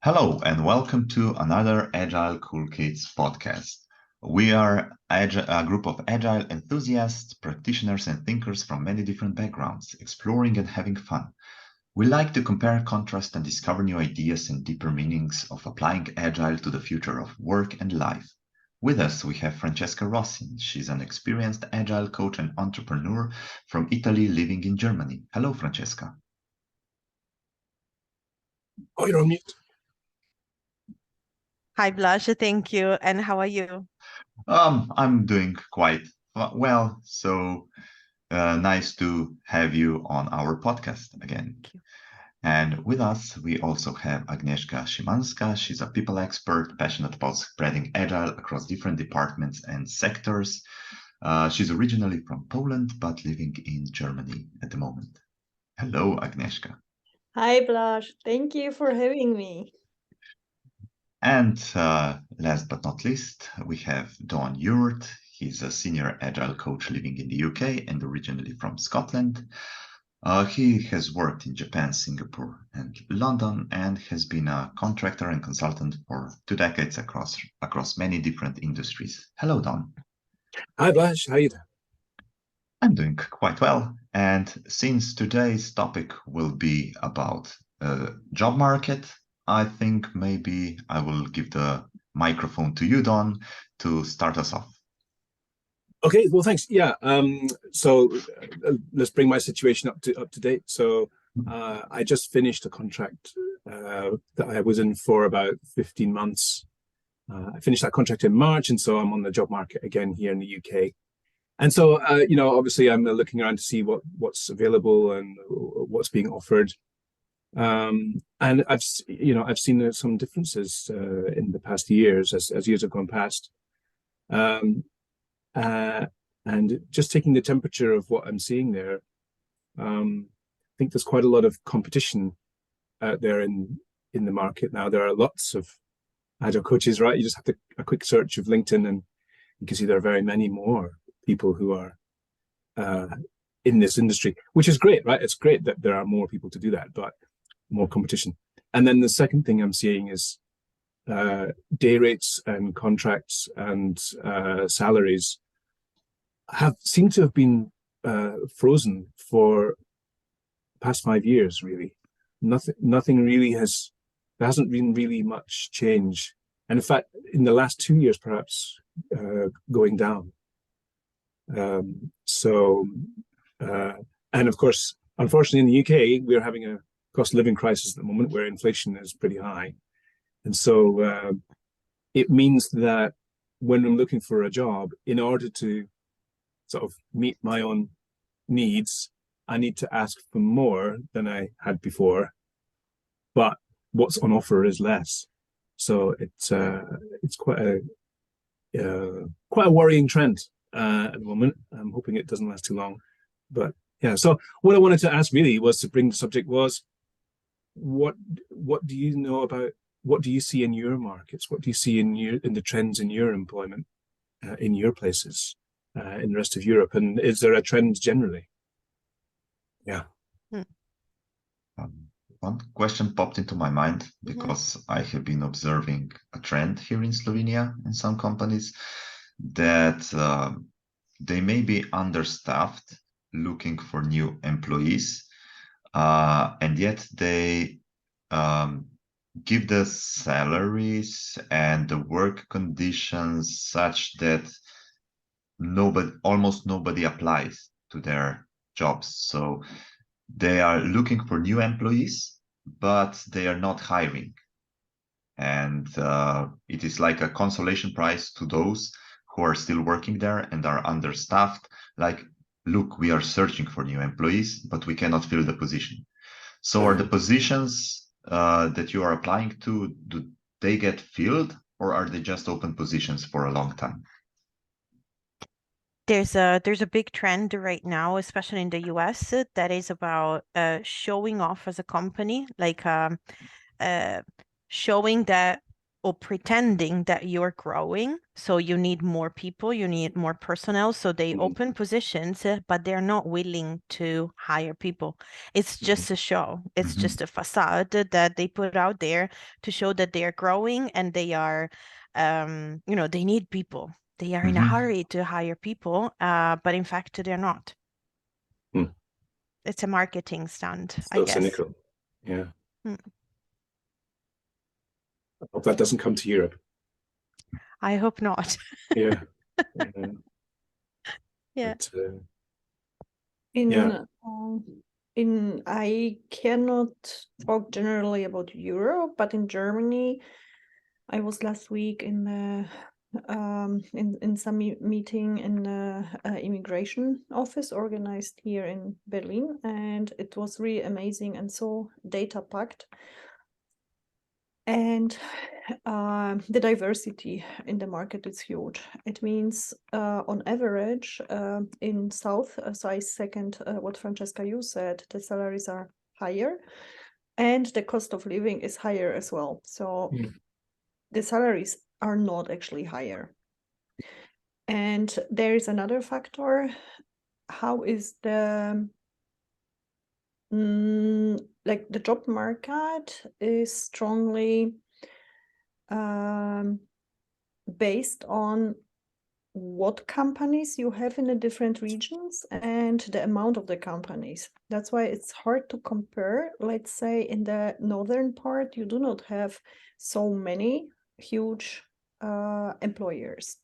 Hello and welcome to another Agile Cool Kids podcast. We are a group of Agile enthusiasts, practitioners and thinkers from many different backgrounds, exploring and having fun. We like to compare, contrast and discover new ideas and deeper meanings of applying Agile to the future of work and life. With us, we have Francesca Rossin. She's an experienced Agile coach and entrepreneur from Italy living in Germany. Hello, Francesca. Oh, you're on mute. Hi, Blush. Thank you. And how are you? I'm doing quite well. So nice to have you on our podcast again. Thank you. And with us, we also have Agnieszka Szymanska. She's a people expert, passionate about spreading Agile across different departments and sectors. She's originally from Poland, but living in Germany at the moment. Hello, Agnieszka. Hi, Blush. Thank you for having me. And last but not least, we have Don Ewart. He's a senior Agile coach living in the UK and originally from Scotland. He has worked in Japan, Singapore, and London, and has been a contractor and consultant for 2 decades across many different industries. Hello, Don. Hi, Blash. How you doing? I'm doing quite well. And since today's topic will be about job market, I think maybe I will give the microphone to you, Don, to start us off. Okay, well, thanks. Yeah. So let's bring my situation up to date. So I just finished a contract that I was in for about 15 months. I finished that contract in March, and so I'm on the job market again here in the UK. And so, obviously, I'm looking around to see what's available and what's being offered. And I've seen some differences in the past years as years have gone past. And just taking the temperature of what I'm seeing there, I think there's quite a lot of competition out there in the market now. There are lots of Agile coaches, right? You just have a quick search of LinkedIn and you can see there are very many more people who are in this industry, which is great, right? It's great that there are more people to do that, but more competition. And then the second thing I'm seeing is day rates and contracts and salaries seem to have been frozen for the past 5 years, really. Nothing really there hasn't been really much change. And in fact, in the last 2 years, perhaps going down. And of course, unfortunately in the UK, we're having a cost of living crisis at the moment where inflation is pretty high. And so it means that when I'm looking for a job, in order to sort of meet my own needs, I need to ask for more than I had before, but what's on offer is less. So it's quite a worrying trend at the moment. I'm hoping it doesn't last too long, but yeah. So what I wanted to ask really was to bring the subject was, what do you know about, what do you see in your markets? What do you see in the trends in your employment, in your places, in the rest of Europe? And is there a trend generally? Yeah. One question popped into my mind because I have been observing a trend here in Slovenia in some companies that they may be understaffed looking for new employees, and yet they give the salaries and the work conditions such that almost nobody applies to their jobs. So they are looking for new employees, but they are not hiring. And it is like a consolation prize to those who are still working there and are understaffed. Like, look, we are searching for new employees, but we cannot fill the position. So are the positions that you are applying to, do they get filled, or are they just open positions for a long time? There's a big trend right now, especially in the US, that is about showing off as a company, like showing that, or pretending that you're growing. So you need more people, you need more personnel. So they open positions, but they're not willing to hire people. It's just a show. It's just a facade that they put out there to show that they are growing and they are, they need people. They are in a hurry to hire people, but in fact, they're not. It's a marketing stunt, I So guess. cynical. Yeah. I hope that doesn't come to Europe. I hope not. Yeah. Yeah. But, I cannot talk generally about Europe, but in Germany, I was last week in some meeting in the immigration office organized here in Berlin, and it was really amazing and so data packed. And the diversity in the market is huge. It means on average in South, so I second what Francesca, you said, the salaries are higher and the cost of living is higher as well. So the salaries are not actually higher. And there is another factor. How is the the job market is strongly based on what companies you have in the different regions and the amount of the companies. That's why it's hard to compare. Let's say in the northern part, you do not have so many huge employers.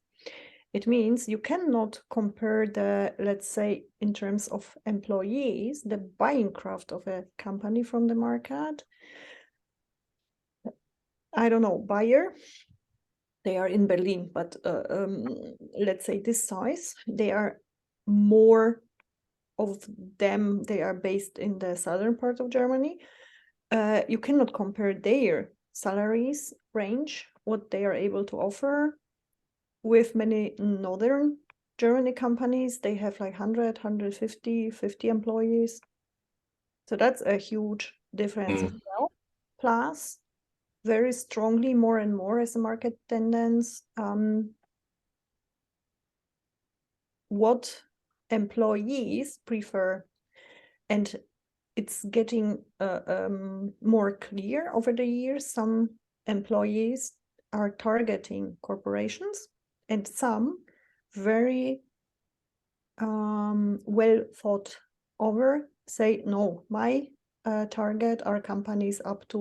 It means you cannot compare the, let's say, in terms of employees, the buying craft of a company from the market. I don't know, Bayer, they are in Berlin, but let's say this size, they are more of them, they are based in the southern part of Germany. You cannot compare their salaries range, what they are able to offer with many northern Germany companies. They have like 100, 150, 50 employees. So that's a huge difference as well. Plus, very strongly more and more as a market tendency, what employees prefer. And it's getting more clear over the years. Some employees are targeting corporations and some very well thought over say, no, my target are companies up to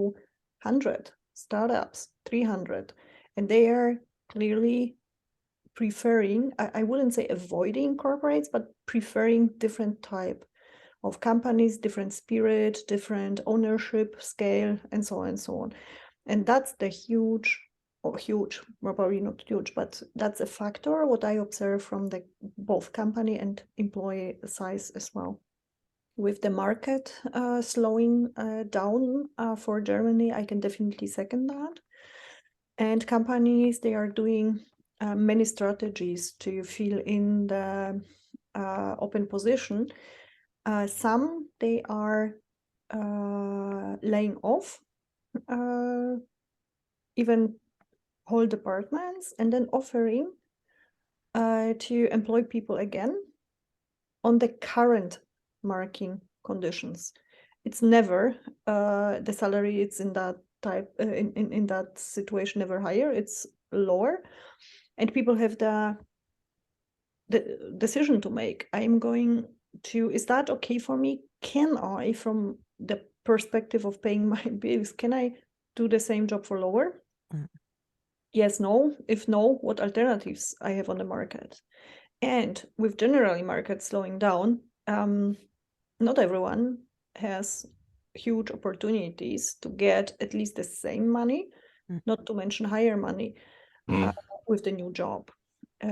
100, startups 300, and they are clearly preferring, I wouldn't say avoiding corporates, but preferring different type of companies, different spirit, different ownership scale, and so on and so on. And that's the huge, probably not huge, but that's a factor what I observe from the both company and employee size as well. With the market slowing down for Germany, I can definitely second that. And companies, they are doing many strategies to fill in the open position. Some, they are laying off even whole departments and then offering to employ people again on the current marking conditions. It's never the salary, it's in that type in that situation never higher, it's lower, and people have the decision to make. I'm going to, is that okay for me? Can I, from the perspective of paying my bills, can I do the same job for lower? Yes, no. If no, what alternatives I have on the market? And with generally markets slowing down, not everyone has huge opportunities to get at least the same money, not to mention higher money with the new job.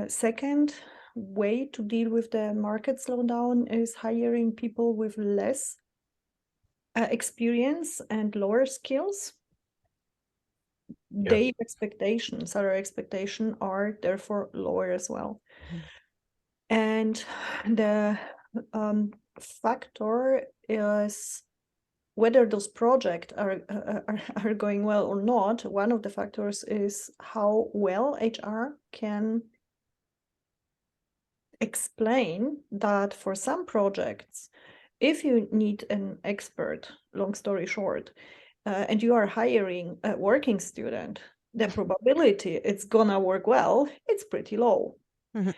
Second way to deal with the market slowdown is hiring people with less experience and lower skills. Their expectations, salary expectation, are therefore lower as well. And the factor is whether those projects are going well or not, one of the factors is how well HR can explain that for some projects, if you need an expert, long story short, and you are hiring a working student, the probability it's gonna work well, it's pretty low. Mhm.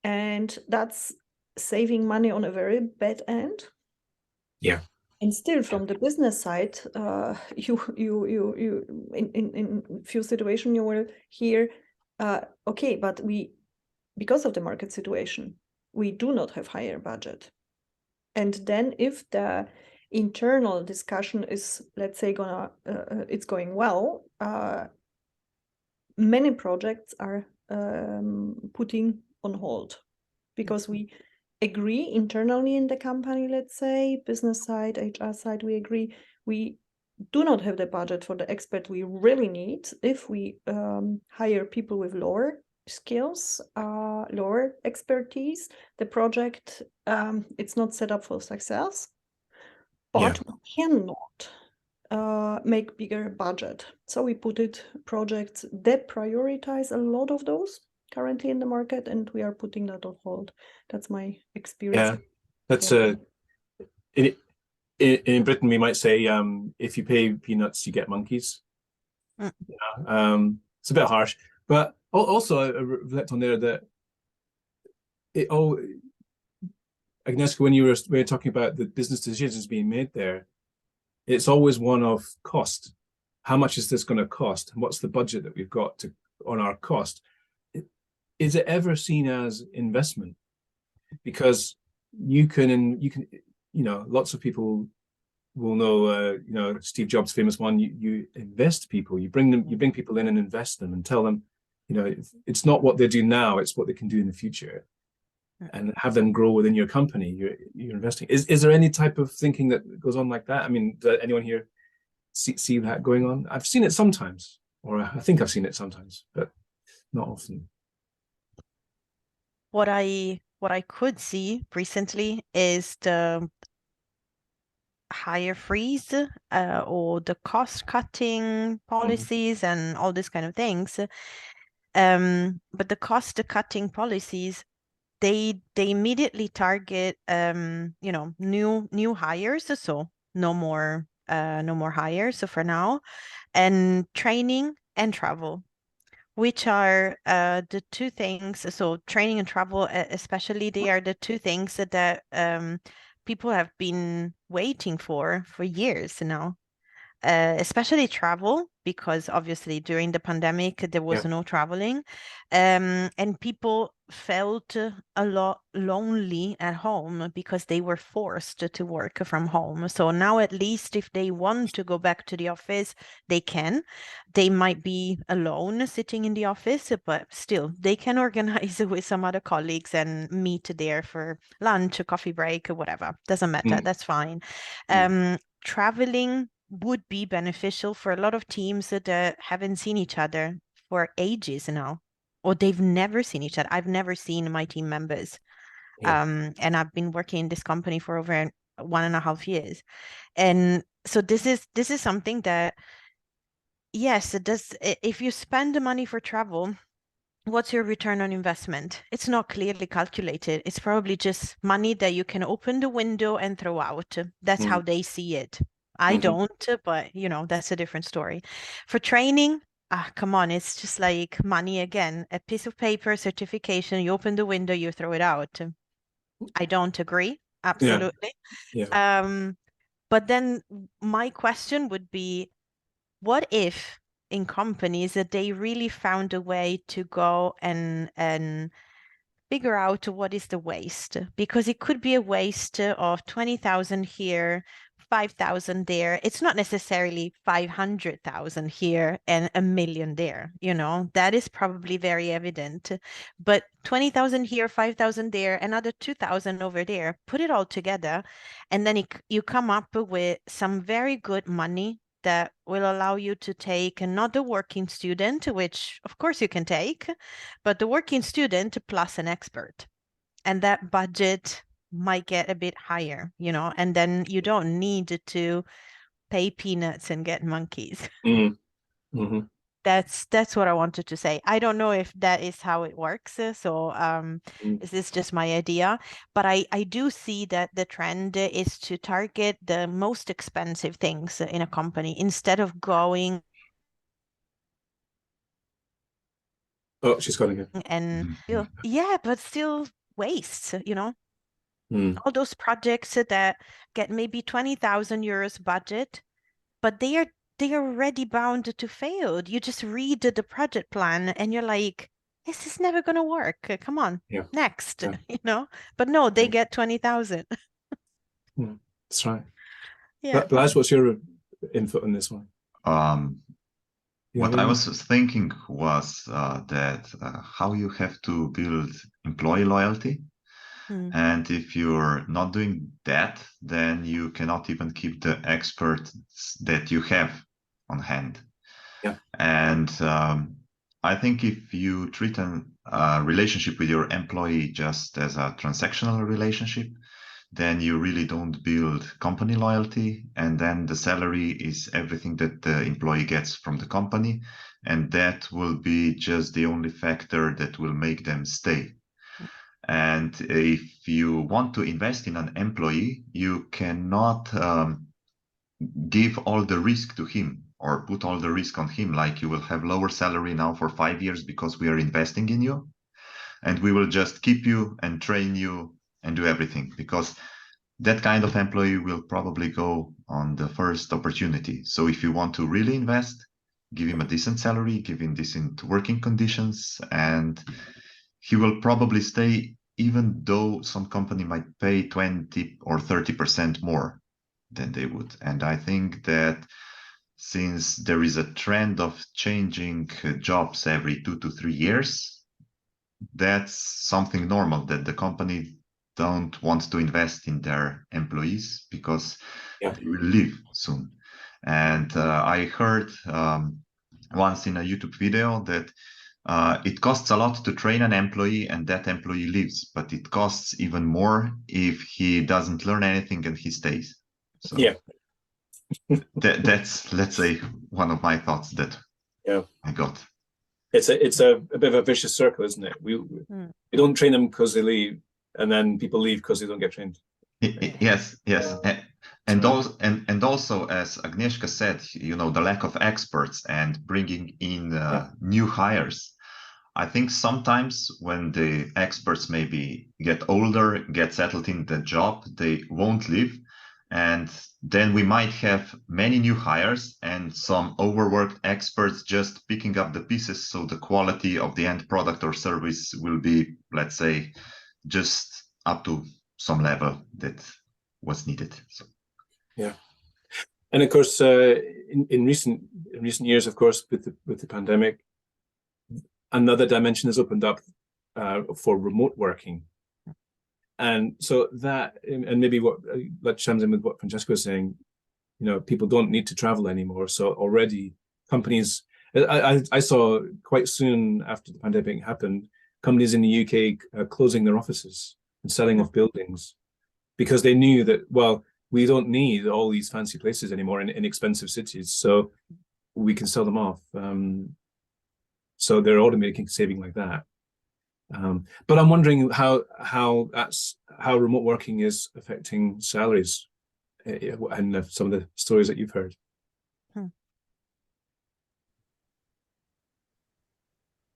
And that's saving money on a very bad end. Yeah. And still, from the business side, you in few situations you will hear, okay, but because of the market situation, we do not have higher budget. And then if the internal discussion is, let's say, it's going well, many projects are putting on hold because we agree internally in the company, let's say, business side, HR side, we agree we do not have the budget for the expert we really need if we hire people with lower skills, lower expertise. The project, it's not set up for success, but we cannot make bigger budget. So we put it projects that prioritize a lot of those currently in the market, and we are putting that on hold. That's my experience. Yeah, that's in Britain we might say if you pay peanuts, you get monkeys. Mm. Yeah, it's a bit harsh, but also I reflect on there that Agnieszka, when you were talking about the business decisions being made there, it's always one of cost. How much is this going to cost? And what's the budget that we've got on our cost? Is it ever seen as investment? Because you can, lots of people will know, Steve Jobs' famous one, you invest people, you bring people in and invest them and tell them, it's not what they do now, it's what they can do in the future. And have them grow within your company. You're investing. Is there any type of thinking that goes on like that? I mean, does anyone here see that going on? I've seen it sometimes, or I think I've seen it sometimes, but not often. What I could see recently is the hire freeze or the cost cutting policies and all these kind of things. But the cost cutting policies, they immediately target new hires, so no more hires for now, and training and travel, which are the two things. So training and travel, especially, they are the two things that people have been waiting for years now. Especially travel, because obviously during the pandemic there was no traveling, and people felt a lot lonely at home because they were forced to work from home. So now at least if they want to go back to the office, they can. They might be alone sitting in the office, but still they can organize with some other colleagues and meet there for lunch, a coffee break, or whatever. Doesn't matter. That's fine. Traveling would be beneficial for a lot of teams that haven't seen each other for ages now, or they've never seen each other. I've never seen my team members. And I've been working in this company for over 1.5 years. And so this is something that, yes, it does. If you spend the money for travel, what's your return on investment? It's not clearly calculated. It's probably just money that you can open the window and throw out. That's how they see it. I don't, but that's a different story. For training, come on, it's just like money again. A piece of paper, certification, you open the window, you throw it out. I don't agree. Absolutely. Yeah. But then my question would be, what if in companies that they really found a way to go and figure out what is the waste? Because it could be a waste of 20,000 here, 5,000 there. It's not necessarily 500,000 here and 1 million there. That is probably very evident. But 20,000 here, 5,000 there, another 2,000 over there. Put it all together, and then you come up with some very good money that will allow you to take not the working student, which of course you can take, but the working student plus an expert. And that budget might get a bit higher, and then you don't need to pay peanuts and get monkeys. Mm-hmm. That's what I wanted to say. I don't know if that is how it works. This is just my idea. But I do see that the trend is to target the most expensive things in a company instead of going Oh, she's got again. and yeah, but still waste, Mm. all those projects that get maybe 20,000 euros budget, but they are already bound to fail. You just read the project plan and you're like, this is never going to work. Come on, Yeah. next, Yeah. But no, they get 20,000. That's right. Yeah. Lars, what's your input on this one? What I was thinking was that how you have to build employee loyalty. And if you're not doing that, then you cannot even keep the experts that you have on hand. Yeah. And I think if you treat a relationship with your employee just as a transactional relationship, then you really don't build company loyalty. And then the salary is everything that the employee gets from the company. And that will be just the only factor that will make them stay. And if you want to invest in an employee, you cannot give all the risk to him or put all the risk on him, like you will have lower salary now for 5 years because we are investing in you. And we will just keep you and train you and do everything, because that kind of employee will probably go on the first opportunity. So if you want to really invest, give him a decent salary, give him decent working conditions, and he will probably stay, even though some company might pay 20 or 30% more than they would. And I think that since there is a trend of changing jobs every 2 to 3 years, that's something normal, that the company don't want to invest in their employees because they will leave soon. And I heard once in a YouTube video that it costs a lot to train an employee and that employee leaves, but it costs even more if he doesn't learn anything and he stays. So yeah, that's, let's say, one of my thoughts that I got. It's a bit of a vicious circle, isn't it? We don't train them because they leave, and then people leave because they don't get trained. Yes. And also, as Agnieszka said, the lack of experts and bringing in new hires. I think sometimes when the experts maybe get older, get settled in the job, they won't leave. And then we might have many new hires and some overworked experts just picking up the pieces. So the quality of the end product or service will be, let's say, just up to some level that was needed. So. Yeah. And of course, in recent years, of course, with the pandemic, another dimension has opened up for remote working. And so that, and maybe that chimes in with what Francesca was saying, people don't need to travel anymore. So already companies, I saw quite soon after the pandemic happened, companies in the UK closing their offices and selling off buildings because they knew that, well, we don't need all these fancy places anymore in expensive cities. So we can sell them off. So they're automating saving like that. But I'm wondering how remote working is affecting salaries and some of the stories that you've heard.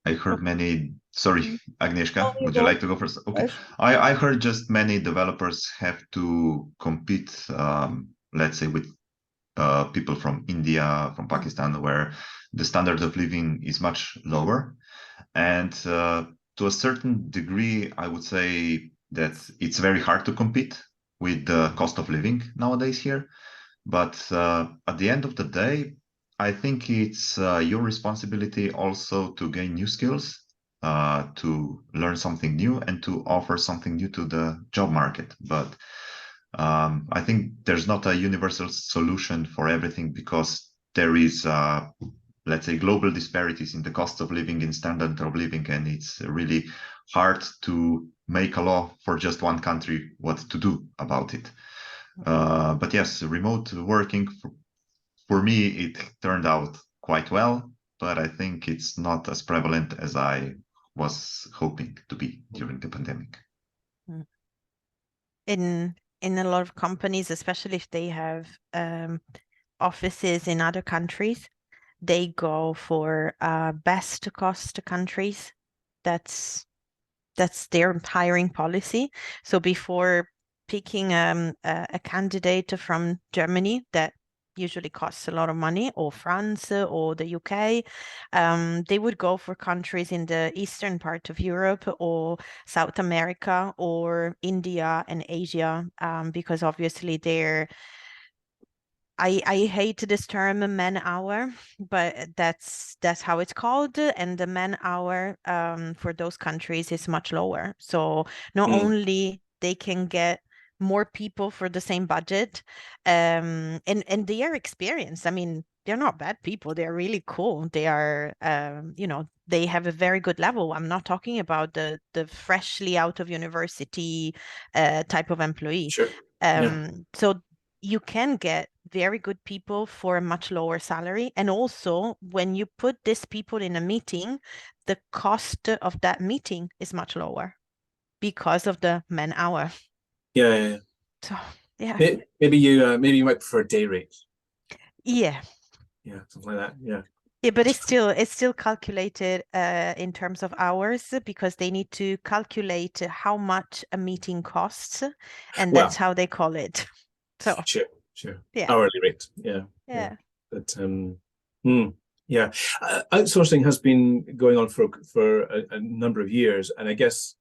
I heard many. Sorry, Agnieszka, would you like to go first? Okay. I heard just many developers have to compete, let's say, with people from India, from Pakistan, where the standard of living is much lower. And to a certain degree, I would say that it's very hard to compete with the cost of living nowadays here. But at the end of the day, I think it's your responsibility also to gain new skills, to learn something new and to offer something new to the job market. But I think there's not a universal solution for everything, because there is let's say, global disparities in the cost of living, in standard of living, and it's really hard to make a law for just one country what to do about it. But yes, remote working for me, it turned out quite well, but I think it's not as prevalent as I was hoping to be during the pandemic. In a lot of companies, especially if they have offices in other countries, they go for best cost countries. That's their hiring policy. So before picking a candidate from Germany that usually costs a lot of money, or France or the UK, they would go for countries in the eastern part of Europe or South America or India and Asia, because obviously they're I hate this term man hour, but that's how it's called. And the man hour for those countries is much lower. So not only they can get more people for the same budget, and they are experienced. I mean, they're not bad people. They're really cool. They are, they have a very good level. I'm not talking about the freshly out of university type of employee. Sure. Yeah. So you can get very good people for a much lower salary. And also, when you put these people in a meeting, the cost of that meeting is much lower because of the man hour. Yeah. So, yeah. Maybe you might prefer day rate. Yeah. Yeah, something like that. Yeah. Yeah, but it's still calculated in terms of hours, because they need to calculate how much a meeting costs, and that's how they call it. So sure. Yeah. Hourly rate. Yeah. But yeah, outsourcing has been going on for a number of years, and I guess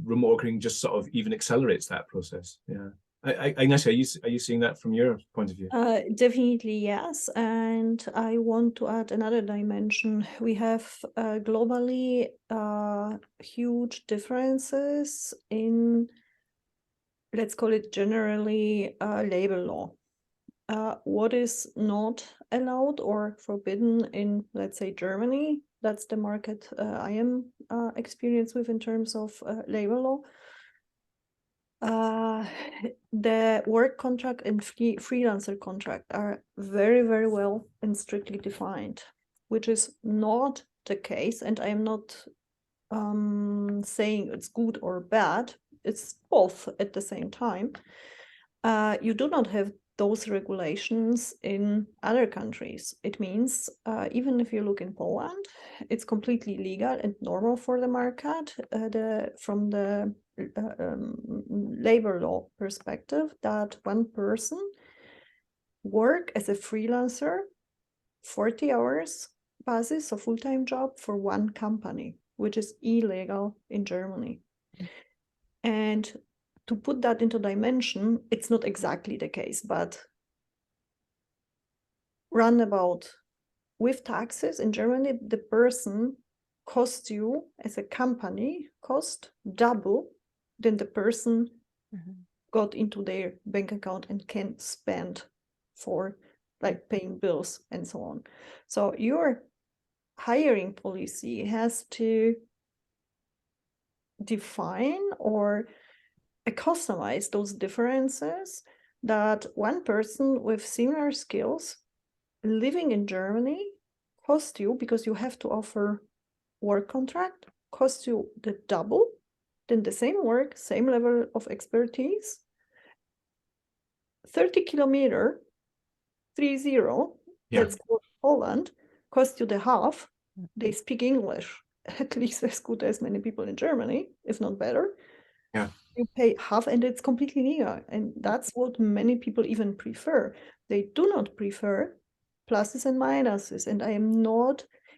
remote working just sort of even accelerates that process. Yeah. Agnieszka, are you seeing that from your point of view? Definitely yes, and I want to add another dimension. We have globally huge differences in, let's call it generally, labor law. What is not allowed or forbidden in, let's say, Germany? That's the market I am experienced with in terms of labor law. The work contract and freelancer contract are very, very well and strictly defined, which is not the case. And I'm not saying it's good or bad. It's both at the same time. You do not have those regulations in other countries. It means even if you look in Poland, it's completely legal and normal for the market from the labor law perspective that one person work as a freelancer 40 hours basis, so full-time job for one company, which is illegal in Germany. And to put that into dimension, it's not exactly the case, but roundabout with taxes in Germany, the person costs you as a company cost double than the person got into their bank account and can spend for like paying bills and so on. So your hiring policy has to define or customize those differences, that one person with similar skills living in Germany cost you, because you have to offer work contract, cost you the double than the same work, same level of expertise. 30 kilometer, 30, let's go Poland, cost you the half. They speak English at least as good as many people in Germany, if not better. Yeah. You pay half and it's completely legal. And that's what many people even prefer. They do not prefer pluses and minuses. And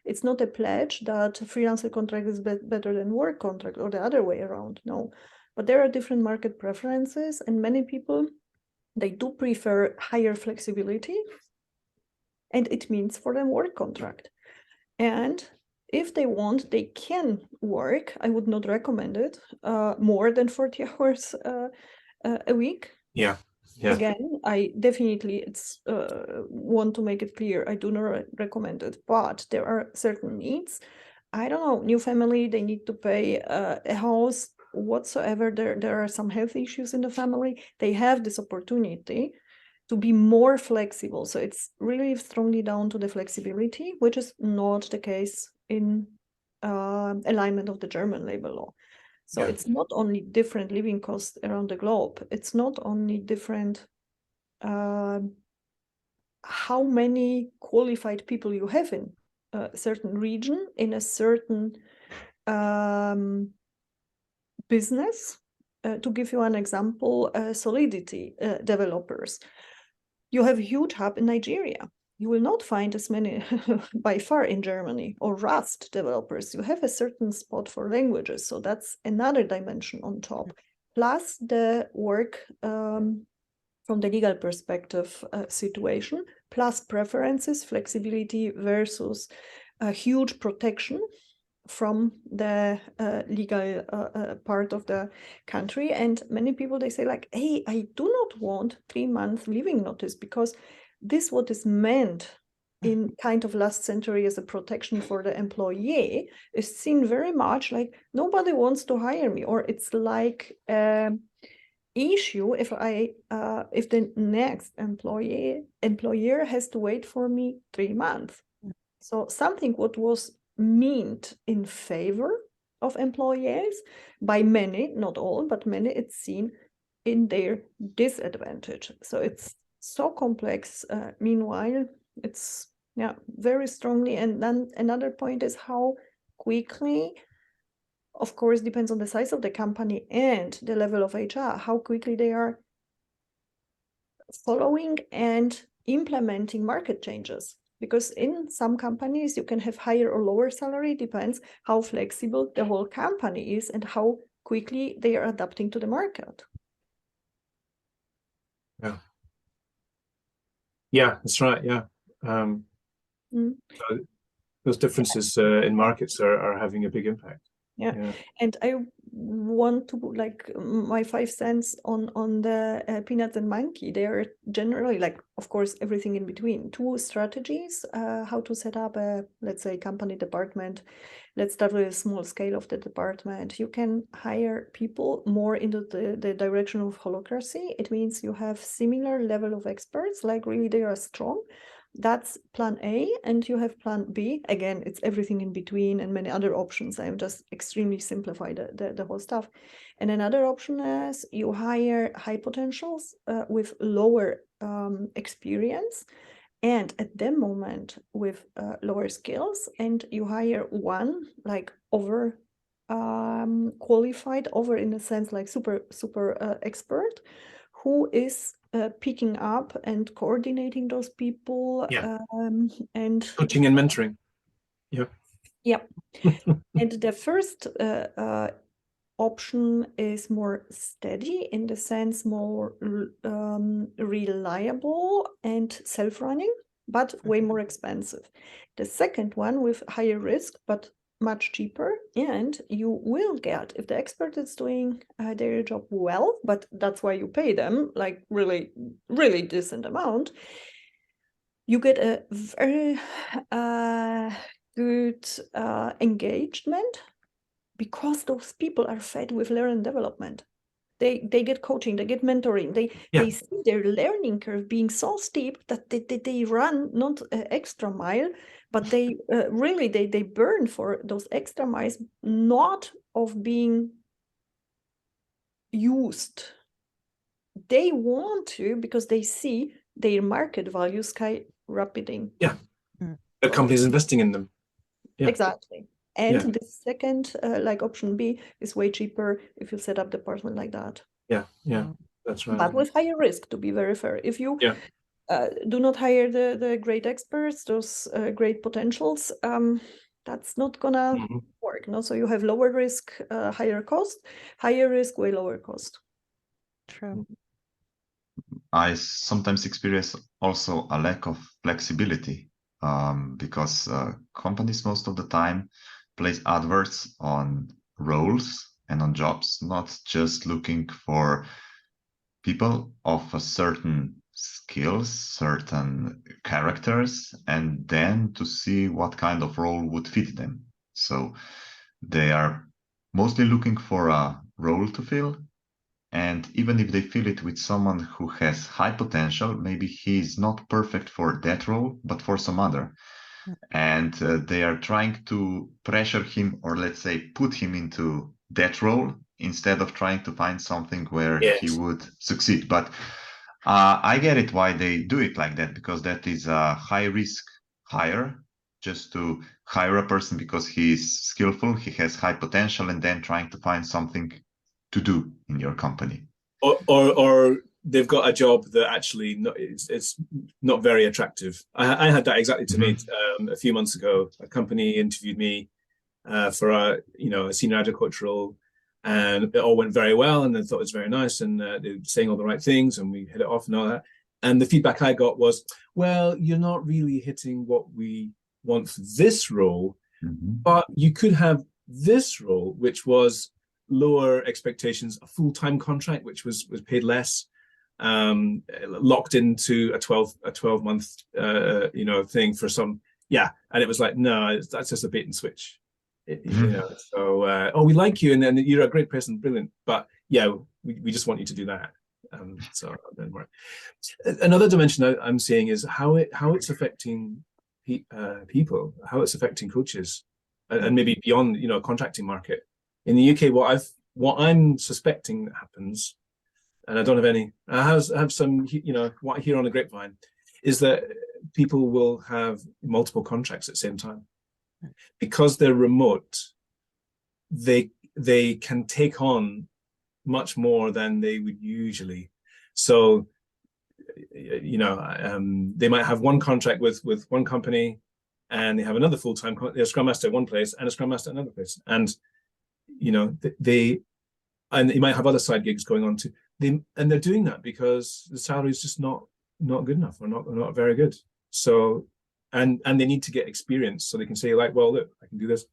it's not a pledge that freelancer contract is better than work contract or the other way around. No, but there are different market preferences, and many people, they do prefer higher flexibility, and it means for them work contract. And if they want, they can work. I would not recommend it more than 40 hours a week. Yeah. Again, I definitely want to make it clear, I do not recommend it, but there are certain needs. I don't know, new family, they need to pay a house, whatsoever. There are some health issues in the family. They have this opportunity to be more flexible. So it's really strongly down to the flexibility, which is not the case in alignment of the German labor law. So it's not only different living costs around the globe, it's not only different how many qualified people you have in a certain region, in a certain business. To give you an example, Solidity developers. You have a huge hub in Nigeria. You will not find as many by far in Germany, or Rust developers. You have a certain spot for languages. So that's another dimension on top. Plus the work from the legal perspective situation, plus preferences, flexibility versus a huge protection from the legal part of the country. And many people, they say like, hey, I do not want 3-month leaving notice, because this what is meant in kind of last century as a protection for the employee is seen very much like nobody wants to hire me, or it's like issue if the next employer has to wait for me 3 months. So something what was meant in favor of employees by many, not all, but many, it's seen in their disadvantage. So it's so complex. Meanwhile, it's very strongly. And then another point is how quickly, of course, depends on the size of the company and the level of HR, how quickly they are following and implementing market changes. Because in some companies, you can have higher or lower salary, depends how flexible the whole company is and how quickly they are adapting to the market. Yeah, that's right. Yeah. So those differences in markets are having a big impact. Yeah. And I want to put like my 5 cents on the peanuts and monkey. They are generally, like, of course, everything in between. 2 strategies, how to set up a, let's say, company department. Let's start with a small scale of the department. You can hire people more into the direction of holacracy. It means you have similar level of experts, like really they are strong. That's plan A, and you have plan B. Again, it's everything in between and many other options. I have just extremely simplified the whole stuff. And another option is you hire high potentials with lower experience, and at the moment with lower skills, and you hire one like over qualified, over in a sense like super expert, who is picking up and coordinating those people and coaching and mentoring. And the first option is more steady, in the sense more reliable and self-running, but way more expensive. The second one with higher risk but much cheaper, and you will get, if the expert is doing their job well, but that's why you pay them like really decent amount, you get a very good engagement, because those people are fed with learn and development. They get coaching, they get mentoring, they see their learning curve being so steep that they run not extra mile, but they really they burn for those extra miles, not of being used. They want to, because they see their market value skyrocketing. The company's investing in them. Exactly. And the second, like option B, is way cheaper if you set up department like that. That's right. But with higher risk, to be very fair. If you do not hire the great experts, those great potentials, that's not gonna work. No, so you have lower risk, higher cost, higher risk, way lower cost. True. I sometimes experience also a lack of flexibility because companies most of the time place adverts on roles and on jobs, not just looking for people of a certain skills, certain characters, and then to see what kind of role would fit them. So they are mostly looking for a role to fill, And even if they fill it with someone who has high potential, maybe he's not perfect for that role, but for some other. And they are trying to pressure him, or let's say put him into that role instead of trying to find something where he Yes. would succeed. But I get it why they do it like that, because that is a high risk hire, just to hire a person because he is skillful, he has high potential, and then trying to find something to do in your company. Or they've got a job that actually it's not very attractive. I had that exactly to me a few months ago. A company interviewed me for a senior agricultural, and it all went very well, and they thought it was very nice, and they were saying all the right things, and we hit it off and all that. And the feedback I got was, well, you're not really hitting what we want for this role, but you could have this role, which was lower expectations, a full-time contract, which was paid less, locked into a 12 month thing for some. Yeah. And it was like, no, that's just a bait and switch. So we like you, and then you're a great person, brilliant, but yeah, we just want you to do that. So then another dimension I'm seeing is how it's affecting people, how it's affecting coaches, and maybe beyond, contracting market. In the UK, what I'm suspecting that happens, and I don't have any, I have some, what I hear on the grapevine, is that people will have multiple contracts at the same time. Because they're remote, they can take on much more than they would usually. So, they might have one contract with one company, and they have another full-time Scrum Master at one place and a Scrum Master at another place, and they might have other side gigs going on too. They're doing that because the salary is just not good enough, or not very good. So, and they need to get experience so they can say, like, well, look, I can do this.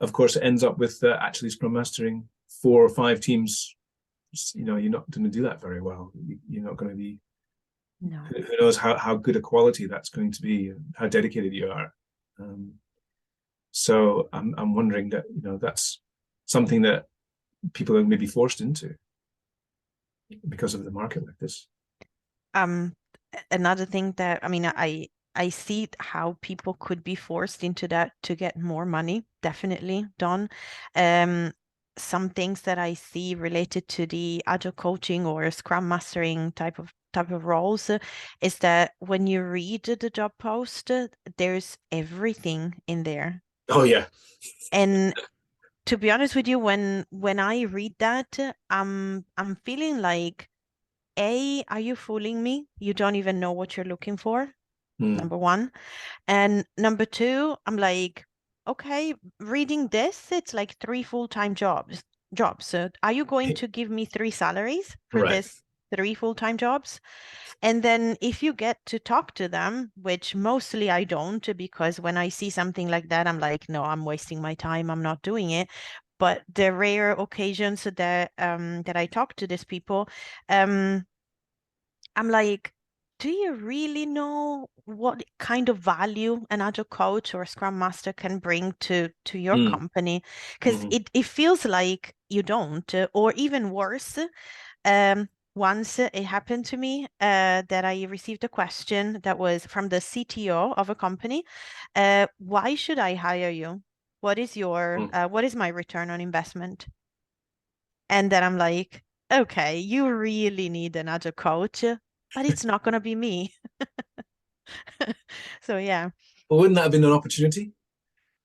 Of course, it ends up with actually Scrum Mastering 4 or 5 teams. You're not going to do that very well. You're not going to be. No. Who knows how good a quality that's going to be, and how dedicated you are. So I'm wondering that that's something that people are maybe forced into because of the market like this. Another thing that I see how people could be forced into that to get more money. Definitely, Don. Some things that I see related to the agile coaching or Scrum Mastering type of roles is that when you read the job post, there's everything in there. Oh yeah. And to be honest with you, when I read that, I'm feeling like, are you fooling me? You don't even know what you're looking for. Number one. And number two, I'm like, okay, reading this, it's like 3 full-time jobs. So are you going to give me 3 salaries for this 3 full-time jobs? And then if you get to talk to them, which mostly I don't, because when I see something like that, I'm like, no, I'm wasting my time. I'm not doing it. But the rare occasions that I talk to these people, I'm like, do you really know what kind of value an agile coach or a scrum master can bring to your company? Because it feels like you don't, or even worse. Once it happened to me that I received a question that was from the CTO of a company. Why should I hire you? What is my return on investment? And then I'm like, okay, you really need an agile coach, but it's not going to be me. So yeah. Well, wouldn't that have been an opportunity?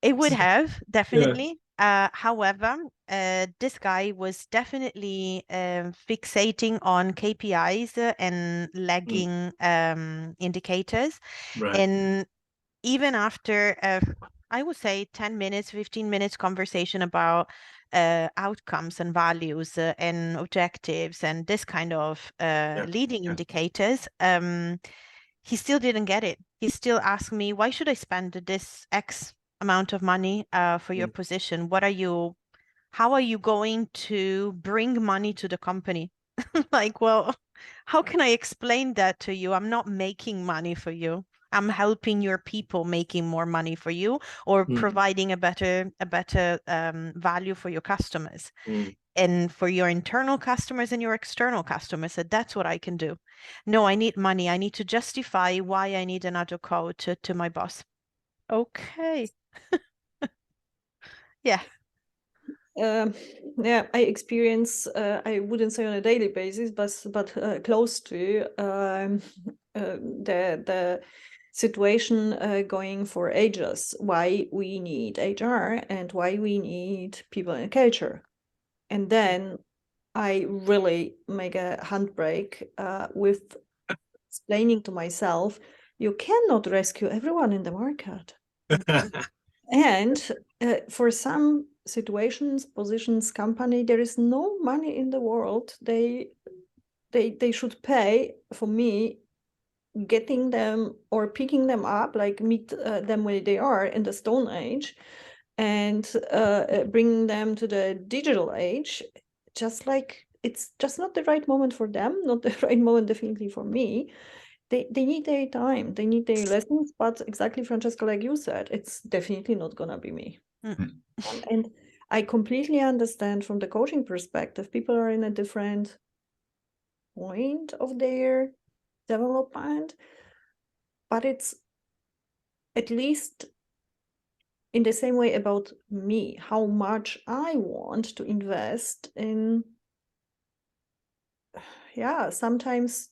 It would have, definitely. Yeah. However, this guy was definitely fixating on KPIs and lagging indicators. Right. And even after, I would say 10 minutes, 15 minutes conversation about outcomes and values and objectives and this kind of leading indicators, he still didn't get it. He still asked me, why should I spend this X amount of money for your position? How are you going to bring money to the company? Like, well, how can I explain that to you? I'm not making money for you. I'm helping your people making more money for you, or providing a better value for your customers. and for your internal customers and your external customers. So that's what I can do. No, I need money. I need to justify why I need another code to my boss. Okay. Yeah. Yeah, I experience, I wouldn't say on a daily basis, but close to the situation going for ages, why we need HR and why we need people in culture. And then I really make a handbrake with explaining to myself, you cannot rescue everyone in the market. And for some situations, positions, company, there is no money in the world. They should pay for me getting them or picking them up, like meet them where they are in the Stone Age, and bringing them to the digital age. Just like it's just not the right moment for them, not the right moment definitely for me. They need their time, they need their lessons, but exactly, Francesca, like you said, it's definitely not gonna be me. And I completely understand from the coaching perspective, people are in a different point of their development, but it's at least in the same way about me, how much I want to invest in. Yeah, sometimes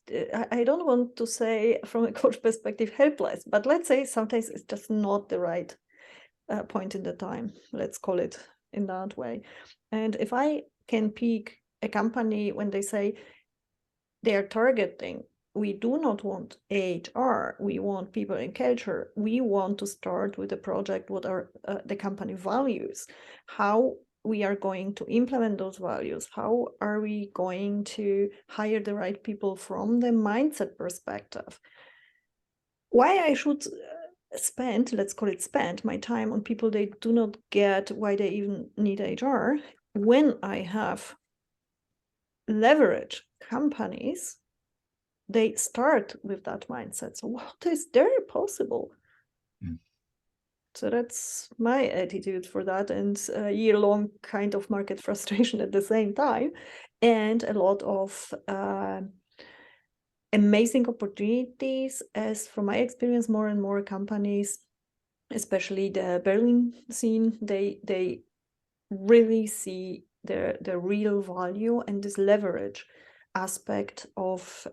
I don't want to say from a coach perspective helpless, but let's say sometimes it's just not the right point in the time. Let's call it in that way. And if I can pick a company when they say they are targeting, we do not want HR, we want people in culture, we want to start with a project, what are the company values, how we are going to implement those values, how are we going to hire the right people from the mindset perspective. Why I should spend, let's call it spend, my time on people they do not get, why they even need HR, when I have leverage companies, they start with that mindset. So what is there possible? So that's my attitude for that, and a year-long kind of market frustration at the same time, and a lot of amazing opportunities, as from my experience, more and more companies, especially the Berlin scene, they really see the real value and this leverage aspect of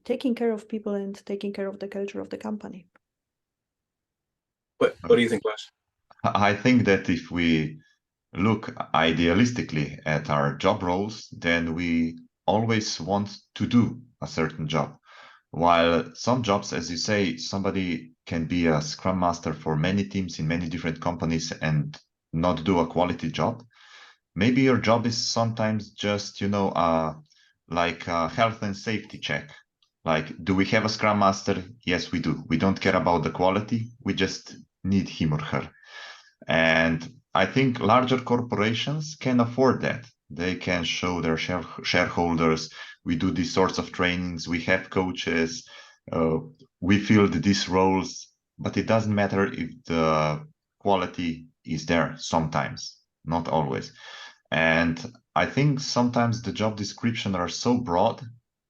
taking care of people and taking care of the culture of the company. What do you think, Les? I think that if we look idealistically at our job roles, then we always want to do a certain job. While some jobs, as you say, somebody can be a scrum master for many teams in many different companies and not do a quality job. Maybe your job is sometimes just, like a health and safety check. Like, do we have a scrum master? Yes, we do. We don't care about the quality. We just need him or her. And I think larger corporations can afford that. They can show their shareholders, we do these sorts of trainings, we have coaches, we filled these roles, but it doesn't matter if the quality is there sometimes, not always. And I think sometimes the job descriptions are so broad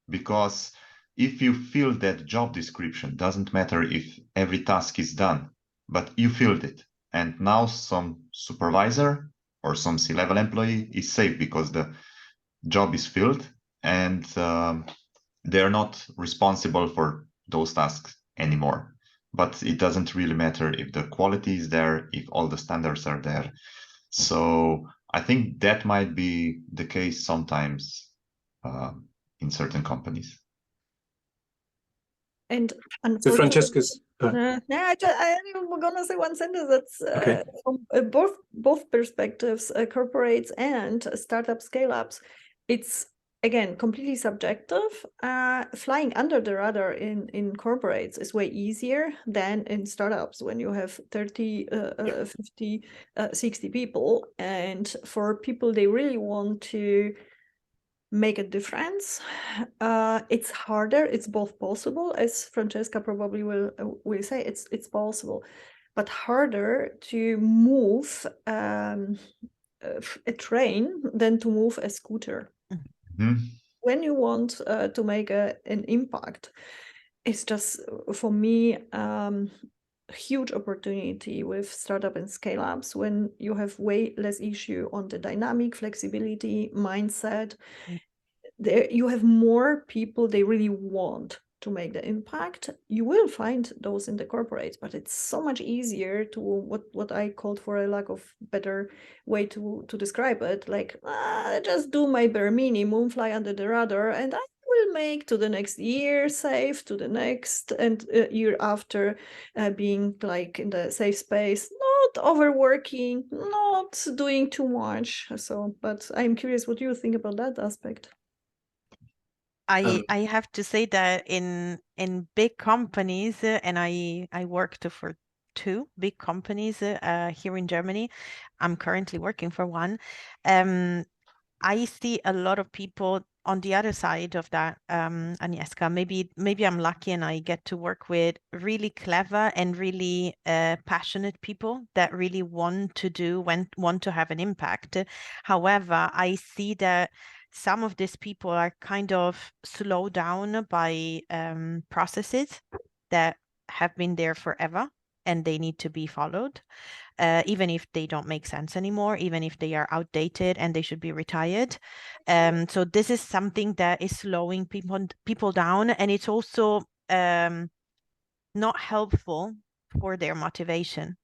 because if you fill that job description, doesn't matter if every task is done, but you filled it. And now some supervisor or some C-level employee is safe because the job is filled and they're not responsible for those tasks anymore. But it doesn't really matter if the quality is there, if all the standards are there. So I think that might be the case sometimes in certain companies. And So Francesca's. I'm gonna say one sentence. That's Okay. from both perspectives, corporates and startup scale-ups. It's again completely subjective. Flying under the radar in corporates is way easier than in startups when you have 30, 50, 60 people, and for people they really want to make a difference. It's harder. It's both possible, as Francesca probably will say. It's possible, but harder to move a train than to move a scooter. When you want to make an impact, it's just for me a huge opportunity with startup and scale ups when you have way less issue on the dynamic flexibility mindset. There you have more people, they really want to make the impact. You will find those in the corporates, but it's so much easier to what I called, for a lack of better way to describe it, like just do my bare minimum, fly under the radar, and I will make to the next year, save to the next and year after, being like in the safe space, not overworking, not doing too much. So, but I'm curious what you think about that aspect. I have to say that in big companies, and I worked for 2 big companies here in Germany. I'm currently working for one. I see a lot of people on the other side of that, Agnieszka. Maybe I'm lucky and I get to work with really clever and really passionate people that really want to have an impact. However, I see that some of these people are kind of slowed down by processes that have been there forever and they need to be followed, even if they don't make sense anymore, even if they are outdated and they should be retired. So this is something that is slowing people down, and it's also not helpful for their motivation.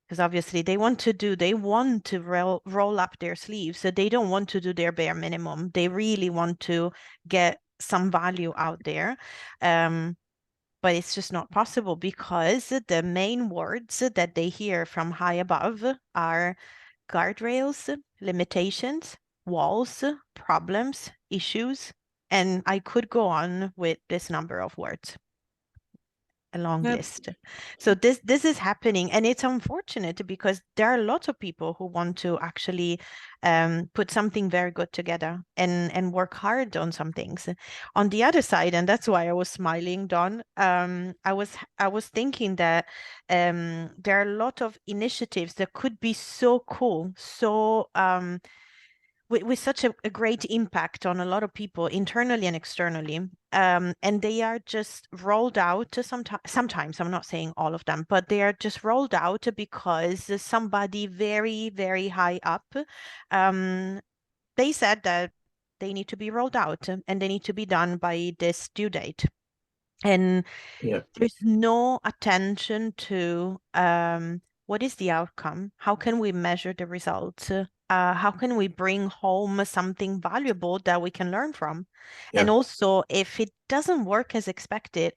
Because obviously they want to roll up their sleeves. So they don't want to do their bare minimum. They really want to get some value out there. But it's just not possible because the main words that they hear from high above are guardrails, limitations, walls, problems, issues. And I could go on with this number of words. A long list. So this is happening, and it's unfortunate because there are lots of people who want to actually put something very good together and work hard on some things. On the other side, and that's why I was smiling, Dawn, I was thinking that there are a lot of initiatives that could be so cool, so with such a great impact on a lot of people internally and externally. And they are just rolled out sometimes, I'm not saying all of them, but they are just rolled out because somebody very, very high up, they said that they need to be rolled out and they need to be done by this due date. And there's no attention to what is the outcome? How can we measure the results? How can we bring home something valuable that we can learn from? And also, if it doesn't work as expected,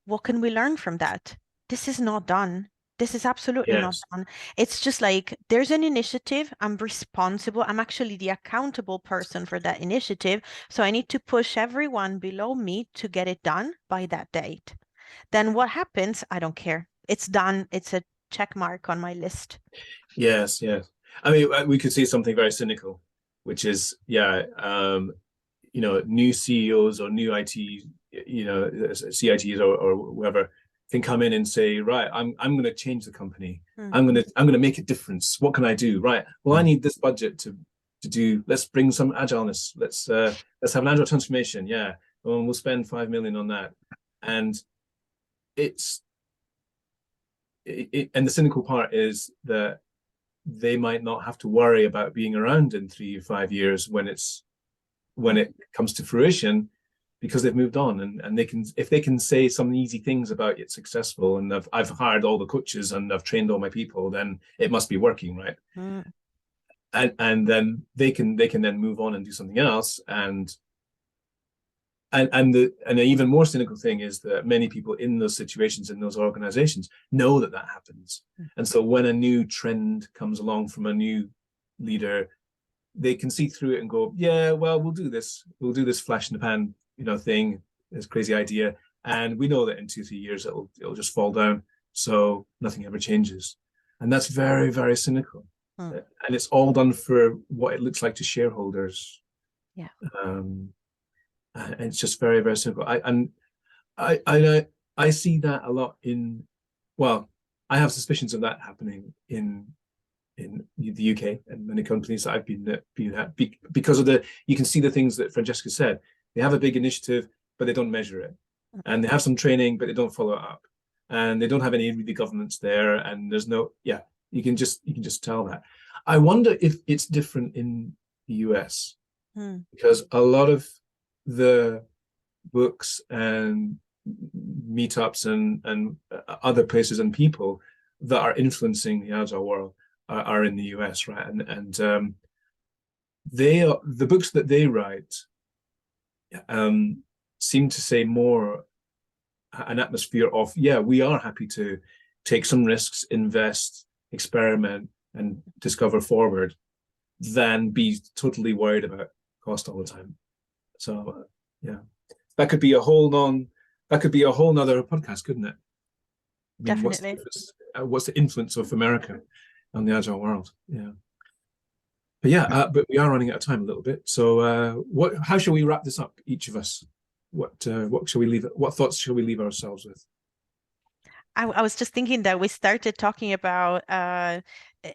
what can we learn from that? This is not done. This is absolutely not done. It's just like there's an initiative. I'm responsible. I'm actually the accountable person for that initiative. So I need to push everyone below me to get it done by that date. Then what happens? I don't care. It's done. It's a check mark on my list. Yes. I mean, we could see something very cynical, which is, new CEOs or new IT, CITs or whoever can come in and say, right, I'm going to change the company. I'm going to make a difference. What can I do? Right. Well, I need this budget to do. Let's bring some agileness. Let's have an agile transformation. Yeah. And we'll spend 5 million on that. And and the cynical part is that they might not have to worry about being around in 3 or 5 years when it comes to fruition, because they've moved on, and they can, if they can say some easy things about it's successful, and I've hired all the coaches and I've trained all my people, then it must be working, right? And then they can then move on and do something else. And the even more cynical thing is that many people in those situations, in those organizations, know that happens. And so when a new trend comes along from a new leader, they can see through it and go, yeah, well, we'll do this flash in the pan, thing, this crazy idea. And we know that in 2-3 years, it'll just fall down. So nothing ever changes. And that's very, very cynical. And it's all done for what it looks like to shareholders. Yeah. And it's just very, very simple. I see that a lot I have suspicions of that happening in the UK and many companies that I've been at, because of you can see the things that Francesca said. They have a big initiative, but they don't measure it, and they have some training, but they don't follow it up, and they don't have any really governance there, and there's no, yeah, you can just tell that. I wonder if it's different in the US, because a lot of the books and meetups and other places and people that are influencing the Agile world are in the US, right? And the books that they write seem to say more an atmosphere of, yeah, we are happy to take some risks, invest, experiment, and discover forward, than be totally worried about cost all the time. So yeah, that could be a whole nother podcast, couldn't it? I mean, Definitely. What's the influence of America on the Agile world? Yeah. But yeah, but we are running out of time a little bit. So how shall we wrap this up, each of us? What shall we leave? What thoughts shall we leave ourselves with? I was just thinking that we started talking about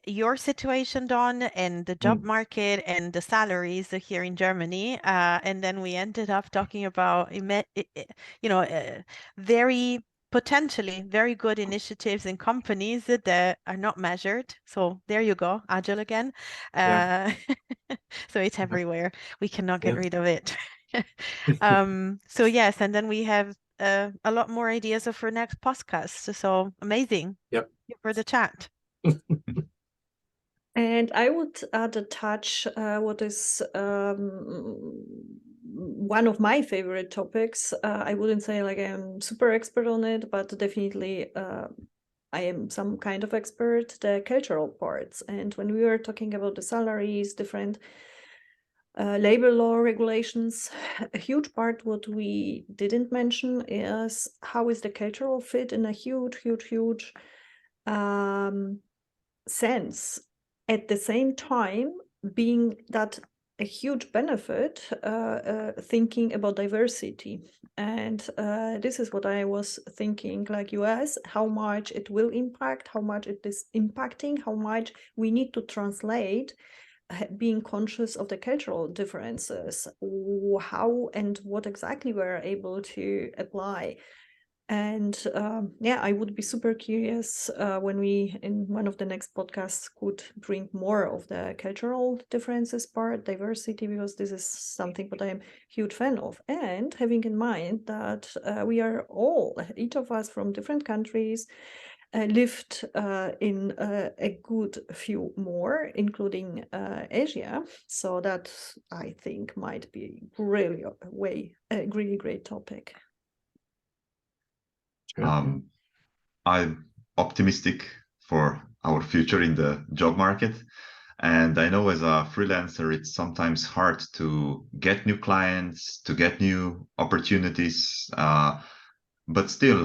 your situation, Don, and the job market and the salaries here in Germany, and then we ended up talking about very potentially very good initiatives in companies that are not measured. So there you go, Agile again. So it's everywhere. We cannot get rid of it. So yes, and then we have a lot more ideas of our next podcast. So amazing. Yep. Thank you for the chat. And I would add a touch, what is one of my favorite topics. I wouldn't say like I'm super expert on it, but definitely I am some kind of expert, the cultural parts. And when we were talking about the salaries, different labor law regulations, a huge part what we didn't mention is how is the cultural fit in a huge sense. At the same time, being that a huge benefit, thinking about diversity. And this is what I was thinking, like US, how much it will impact, how much it is impacting, how much we need to translate, being conscious of the cultural differences, how and what exactly we're able to apply. And yeah, I would be super curious when we, in one of the next podcasts, could bring more of the cultural differences part, diversity, because this is something that I'm a huge fan of. And having in mind that we are all, each of us from different countries, lived in a good few more, including Asia. So that, I think, might be really a really great topic. I'm optimistic for our future in the job market. And I know as a freelancer, it's sometimes hard to get new clients, to get new opportunities. But still,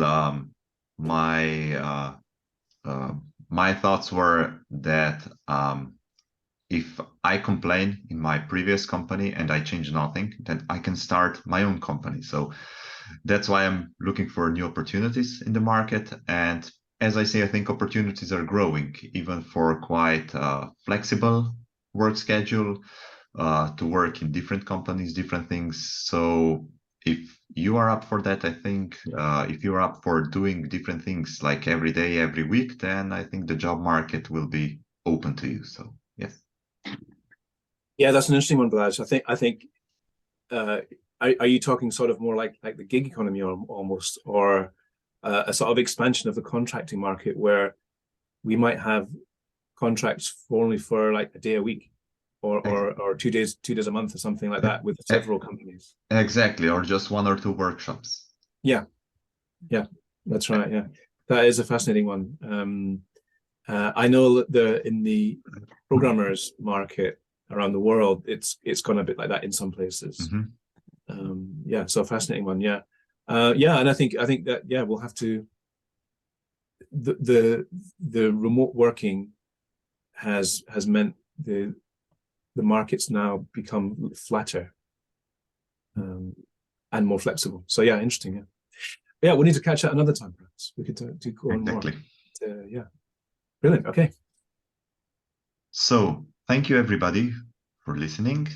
my thoughts were that if I complain in my previous company and I change nothing, then I can start my own company. So that's why I'm looking for new opportunities in the market. And as I say, I think opportunities are growing, even for quite flexible work schedule, to work in different companies, different things. So if you are up for that, I think if you're up for doing different things like every day, every week, then I think the job market will be open to you. So yes. Yeah, that's an interesting one, Balazs. I think are you talking sort of more like the gig economy almost, or a sort of expansion of the contracting market where we might have contracts only for like a day a week, or 2 days a month, or something like that, with several companies. Exactly, or just 1 or 2 workshops. Yeah, that's right. Yeah, that is a fascinating one. I know that in the programmers market around the world, it's gone a bit like that in some places. Yeah, so a fascinating one. Yeah, and I think that we'll have to. The remote working has meant the markets now become flatter and more flexible. So yeah, interesting. Yeah, we'll need to catch that another time. Perhaps we could do go on more. Yeah, brilliant. Okay. So thank you, everybody, for listening.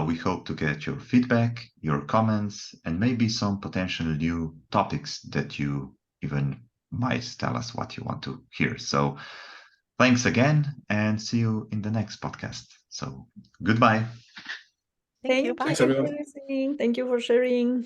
We hope to get your feedback, your comments, and maybe some potential new topics that you even might tell us what you want to hear. So thanks again, and see you in the next podcast. So goodbye. Thank you. Thank Bye. Thanks, you everyone. for listening. Thank you for sharing.